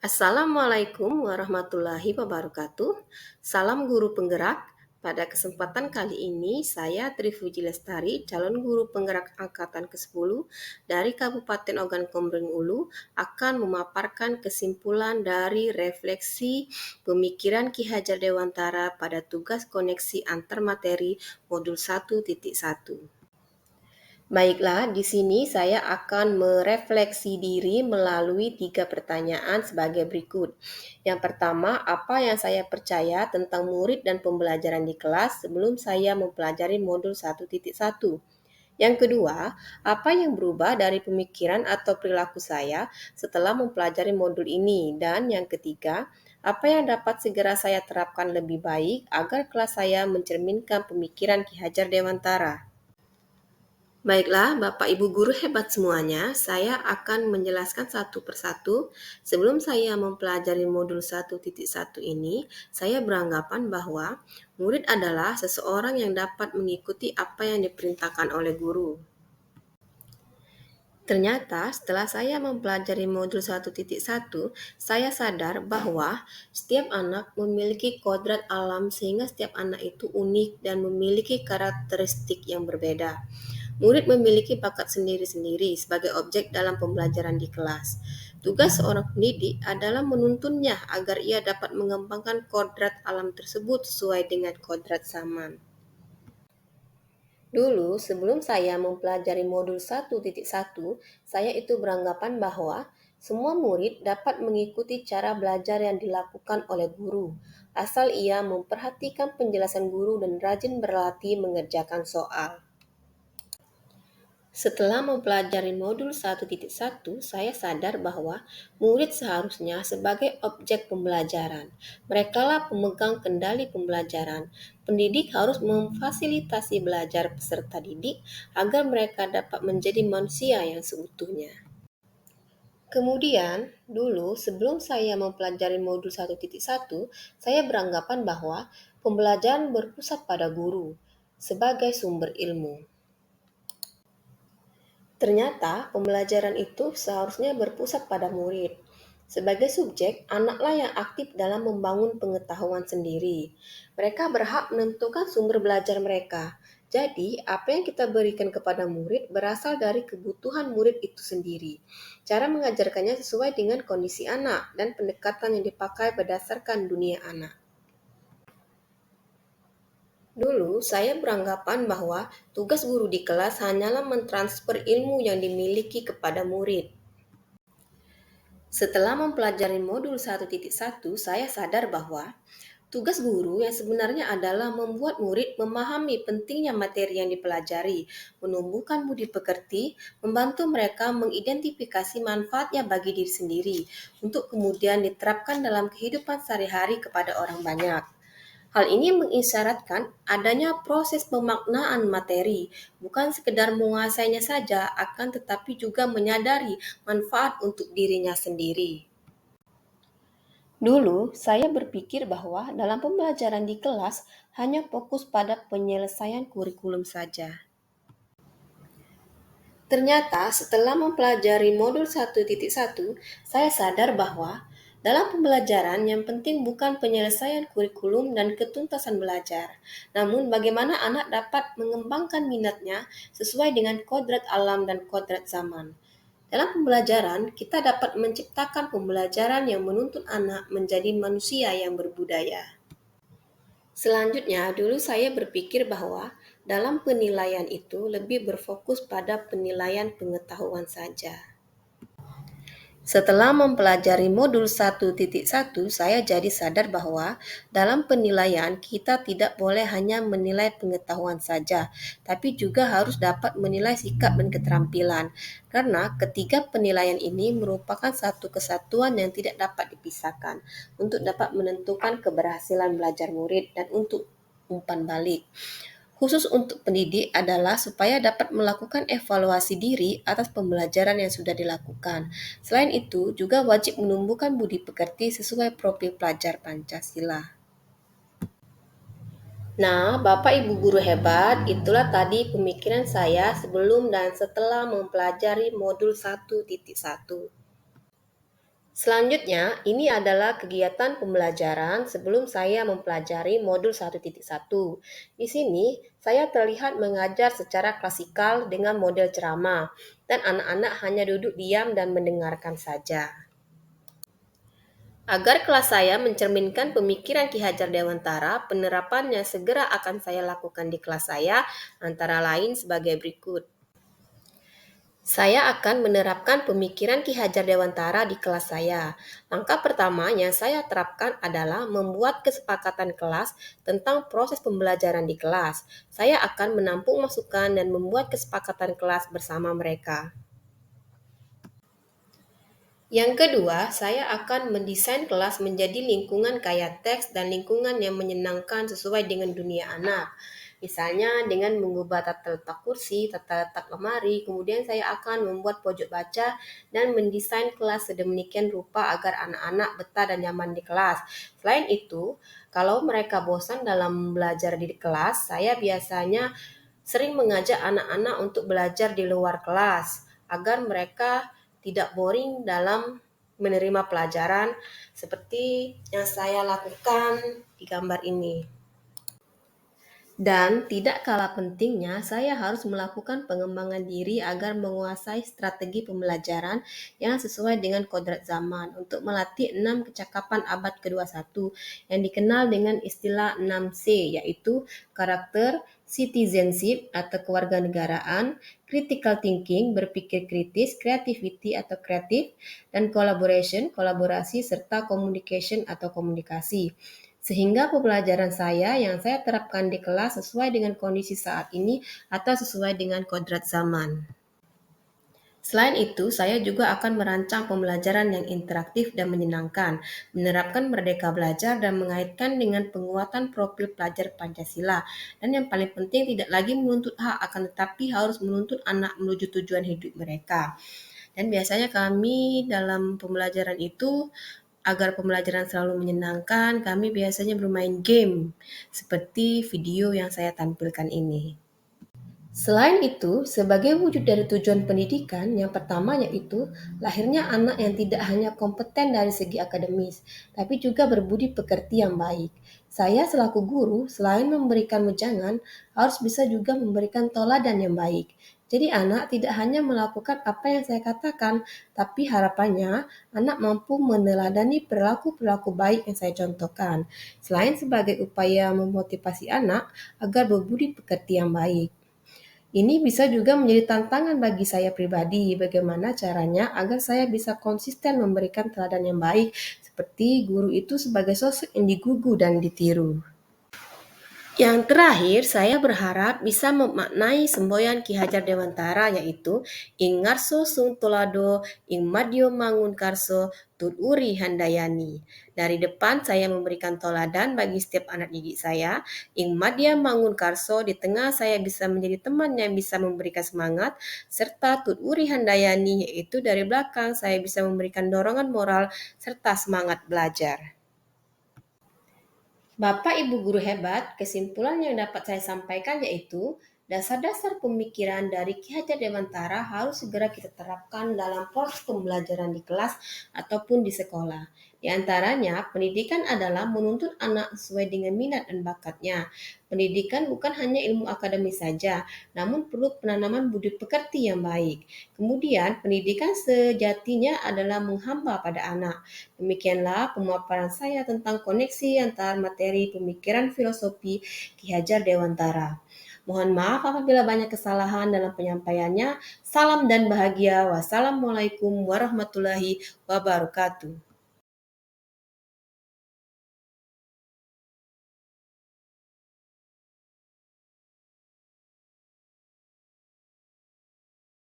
Assalamualaikum warahmatullahi wabarakatuh. Salam guru penggerak. Pada kesempatan kali ini, saya Trifuji Lestari, calon guru penggerak angkatan ke-10 dari Kabupaten Ogan Komering Ulu, akan memaparkan kesimpulan dari refleksi pemikiran Ki Hajar Dewantara pada tugas koneksi antar materi modul 1.1. Baiklah, di sini saya akan merefleksi diri melalui 3 pertanyaan sebagai berikut. Yang pertama, apa yang saya percaya tentang murid dan pembelajaran di kelas sebelum saya mempelajari modul 1.1? Yang kedua, apa yang berubah dari pemikiran atau perilaku saya setelah mempelajari modul ini? Dan yang ketiga, apa yang dapat segera saya terapkan lebih baik agar kelas saya mencerminkan pemikiran Ki Hajar Dewantara? Baiklah, Bapak Ibu guru hebat semuanya, saya akan menjelaskan satu persatu. Sebelum saya mempelajari modul 1.1 ini, saya beranggapan bahwa murid adalah seseorang yang dapat mengikuti apa yang diperintahkan oleh guru. Ternyata setelah saya mempelajari modul 1.1, saya sadar bahwa setiap anak memiliki kodrat alam sehingga setiap anak itu unik dan memiliki karakteristik yang berbeda. Murid memiliki bakat sendiri-sendiri sebagai objek dalam pembelajaran di kelas. Tugas seorang pendidik adalah menuntunnya agar ia dapat mengembangkan kodrat alam tersebut sesuai dengan kodrat zaman. Dulu, sebelum saya mempelajari modul 1.1, saya itu beranggapan bahwa semua murid dapat mengikuti cara belajar yang dilakukan oleh guru, asal ia memperhatikan penjelasan guru dan rajin berlatih mengerjakan soal. Setelah mempelajari modul 1.1, saya sadar bahwa murid seharusnya sebagai objek pembelajaran. Merekalah pemegang kendali pembelajaran. Pendidik harus memfasilitasi belajar peserta didik agar mereka dapat menjadi manusia yang seutuhnya. Kemudian, dulu sebelum saya mempelajari modul 1.1, saya beranggapan bahwa pembelajaran berpusat pada guru sebagai sumber ilmu. Ternyata pembelajaran itu seharusnya berpusat pada murid. Sebagai subjek, anaklah yang aktif dalam membangun pengetahuan sendiri. Mereka berhak menentukan sumber belajar mereka. Jadi, apa yang kita berikan kepada murid berasal dari kebutuhan murid itu sendiri. Cara mengajarkannya sesuai dengan kondisi anak dan pendekatan yang dipakai berdasarkan dunia anak. Dulu, saya beranggapan bahwa tugas guru di kelas hanyalah mentransfer ilmu yang dimiliki kepada murid. Setelah mempelajari modul 1.1, saya sadar bahwa tugas guru yang sebenarnya adalah membuat murid memahami pentingnya materi yang dipelajari, menumbuhkan budi pekerti, membantu mereka mengidentifikasi manfaatnya bagi diri sendiri, untuk kemudian diterapkan dalam kehidupan sehari-hari kepada orang banyak. Hal ini mengisyaratkan adanya proses pemaknaan materi, bukan sekedar menguasainya saja, akan tetapi juga menyadari manfaat untuk dirinya sendiri. Dulu, saya berpikir bahwa dalam pembelajaran di kelas hanya fokus pada penyelesaian kurikulum saja. Ternyata setelah mempelajari modul 1.1, saya sadar bahwa dalam pembelajaran yang penting bukan penyelesaian kurikulum dan ketuntasan belajar, namun bagaimana anak dapat mengembangkan minatnya sesuai dengan kodrat alam dan kodrat zaman. Dalam pembelajaran, kita dapat menciptakan pembelajaran yang menuntun anak menjadi manusia yang berbudaya. Selanjutnya, dulu saya berpikir bahwa dalam penilaian itu lebih berfokus pada penilaian pengetahuan saja. Setelah mempelajari modul 1.1, saya jadi sadar bahwa dalam penilaian kita tidak boleh hanya menilai pengetahuan saja, tapi juga harus dapat menilai sikap dan keterampilan. Karena ketiga penilaian ini merupakan satu kesatuan yang tidak dapat dipisahkan untuk dapat menentukan keberhasilan belajar murid dan untuk umpan balik. Khusus untuk pendidik adalah supaya dapat melakukan evaluasi diri atas pembelajaran yang sudah dilakukan. Selain itu, juga wajib menumbuhkan budi pekerti sesuai profil pelajar Pancasila. Nah, Bapak Ibu guru hebat, itulah tadi pemikiran saya sebelum dan setelah mempelajari modul 1.1. Selanjutnya, ini adalah kegiatan pembelajaran sebelum saya mempelajari modul 1.1. Di sini, saya terlihat mengajar secara klasikal dengan model ceramah, dan anak-anak hanya duduk diam dan mendengarkan saja. Agar kelas saya mencerminkan pemikiran Ki Hajar Dewantara, penerapannya segera akan saya lakukan di kelas saya, antara lain sebagai berikut. Saya akan menerapkan pemikiran Ki Hajar Dewantara di kelas saya. Langkah pertama yang saya terapkan adalah membuat kesepakatan kelas tentang proses pembelajaran di kelas. Saya akan menampung masukan dan membuat kesepakatan kelas bersama mereka. Yang kedua, saya akan mendesain kelas menjadi lingkungan kaya teks dan lingkungan yang menyenangkan sesuai dengan dunia anak. Misalnya dengan mengubah tata letak kursi, tata letak lemari, kemudian saya akan membuat pojok baca dan mendesain kelas sedemikian rupa agar anak-anak betah dan nyaman di kelas. Selain itu, kalau mereka bosan dalam belajar di kelas, saya biasanya sering mengajak anak-anak untuk belajar di luar kelas agar mereka tidak boring dalam menerima pelajaran seperti yang saya lakukan di gambar ini. Dan tidak kalah pentingnya, saya harus melakukan pengembangan diri agar menguasai strategi pembelajaran yang sesuai dengan kodrat zaman untuk melatih 6 kecakapan abad ke-21 yang dikenal dengan istilah 6C, yaitu karakter, citizenship atau kewarganegaraan, critical thinking, berpikir kritis, creativity atau kreatif, dan collaboration, kolaborasi, serta communication atau komunikasi. Sehingga pembelajaran saya yang saya terapkan di kelas sesuai dengan kondisi saat ini atau sesuai dengan kodrat zaman. Selain itu, saya juga akan merancang pembelajaran yang interaktif dan menyenangkan, menerapkan merdeka belajar dan mengaitkan dengan penguatan profil pelajar Pancasila. Dan yang paling penting tidak lagi menuntut hak akan tetapi harus menuntut anak menuju tujuan hidup mereka. Dan biasanya kami dalam pembelajaran itu agar pembelajaran selalu menyenangkan, kami biasanya bermain game seperti video yang saya tampilkan ini. Selain itu, sebagai wujud dari tujuan pendidikan, yang pertama yaitu lahirnya anak yang tidak hanya kompeten dari segi akademis, tapi juga berbudi pekerti yang baik. Saya selaku guru, selain memberikan wejangan, harus bisa juga memberikan teladan yang baik. Jadi anak tidak hanya melakukan apa yang saya katakan, tapi harapannya anak mampu meneladani perilaku-perilaku baik yang saya contohkan. Selain sebagai upaya memotivasi anak agar berbudi pekerti yang baik. Ini bisa juga menjadi tantangan bagi saya pribadi, bagaimana caranya agar saya bisa konsisten memberikan teladan yang baik, seperti guru itu sebagai sosok yang digugu dan ditiru. Yang terakhir, saya berharap bisa memaknai semboyan Ki Hajar Dewantara yaitu Ing Ngarso Sung Tulado, Ing Madyo Mangun Karso, Tut Uri Handayani. Dari depan saya memberikan toladan bagi setiap anak didik saya. Ing Madya Mangun Karso, di tengah saya bisa menjadi teman yang bisa memberikan semangat, serta Tut Uri Handayani yaitu dari belakang saya bisa memberikan dorongan moral serta semangat belajar. Bapak Ibu guru hebat, kesimpulan yang dapat saya sampaikan yaitu dasar-dasar pemikiran dari Ki Hajar Dewantara harus segera kita terapkan dalam proses pembelajaran di kelas ataupun di sekolah. Di antaranya, pendidikan adalah menuntut anak sesuai dengan minat dan bakatnya. Pendidikan bukan hanya ilmu akademis saja, namun perlu penanaman budi pekerti yang baik. Kemudian, pendidikan sejatinya adalah menghamba pada anak. Demikianlah pemaparan saya tentang koneksi antara materi pemikiran filosofi Ki Hajar Dewantara. Mohon maaf apabila banyak kesalahan dalam penyampaiannya. Salam dan bahagia. Wassalamualaikum warahmatullahi wabarakatuh.